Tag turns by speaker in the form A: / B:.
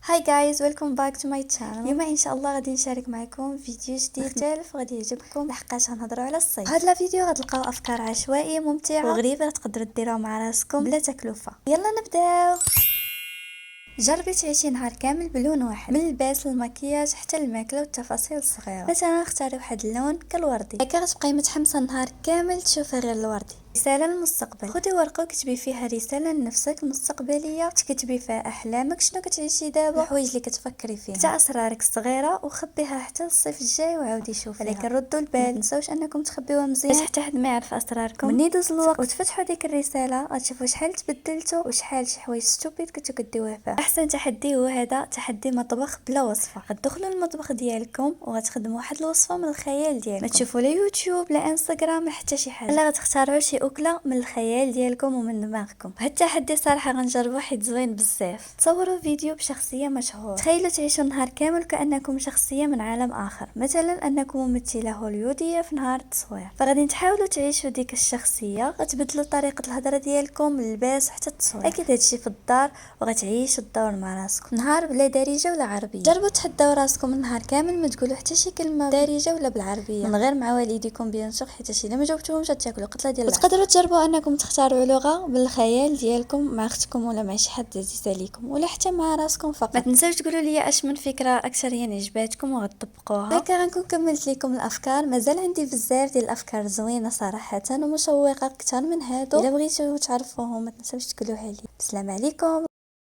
A: هاي جايز، ويلكم باك تو ماي تشانل. اليوم ان شاء الله غادي نشارك معكم فيديو جديد مختلف غادي يعجبكم، لحقاش غنهضروا على الصيد. هاد الفيديو غتلقاو افكار عشوائيه ممتعه وغريبه تقدروا ديروها مع راسكم بلا تكلفه. يلا نبداو. جربي تعيشي نهار كامل بلون واحد، من اللباس للمكياج حتى الماكله والتفاصيل الصغيره. مثلا اختاري واحد اللون كالوردي، هكا غتبقاي متحمسه نهار كامل تشوفي غير الوردي. رساله للمستقبل، خدي ورقه وكتبي فيها رساله لنفسك المستقبليه، تكتبي فيها احلامك، شنو كتعيشي دابا، الحوايج اللي كتفكري فيها، حتى اسرارك الصغيره، وخبيها حتى الصيف الجاي وعاودي شوفيها. ولكن ردوا البال، ما تنساوش انكم تخبيوها مزيان حتى حد ما يعرف اسراركم. من يدوز الوقت وتفتحوا ديك الرساله غتشوفوا شحال تبدلتوا وشحال شي حوايج ستوبيد كنتو كديوها فيها. احسن تحدي هو هذا، تحدي مطبخ بلا وصفه. غتدخلوا المطبخ ديالكم وغتخدموا واحد الوصفه من الخيال ديالكم، ما تشوفوا لا يوتيوب لا انستغرام لا حتى شي حاجه، لا غتختاروا شي اكله من الخيال ديالكم ومن دماغكم. هاد التحدي صراحه غنجربوه حيت زوين بزاف. تصوروا فيديو بشخصيه مشهوره، تخيلوا تعيشوا نهار كامل كانكم شخصيه من عالم اخر، مثلا انكم ممثله هوليوديه في نهار التصوير. فغادي تحاولوا تعيشوا ديك الشخصيه، غتبدلوا طريقه الهضره ديالكم، اللباس وحتى التصوير. اكيد هادشي في الدار وغتعيشوا الدور مع راسكم نهار بلا دارجه ولا عربيه. جربوا تحداو راسكم النهار كامل ما تقولوا حتى شي كلمه دارجه ولا بالعربيه، من غير مع والديكم بيان سور، حيت الا ما جاوبتوهمش غتاكلوا قتله ديال العسل. وتقدروا تجربوا انكم تختاروا لغه بالخيال ديالكم مع اختكم ولا مع شي حد عزيز عليكم، ولا حتى مع راسكم فقط. ما تنساوش تقولوا لي اش من فكره اكثر هي عجباتكم وغتطبقوها. هكا غنكون كملت لكم الافكار. مازال عندي بزاف ديال الافكار زوينه صراحه ومشوقه اكثر من هادو. الا بغيتو تعرفوهم ما تنساوش تقولوها لي. السلام عليكم.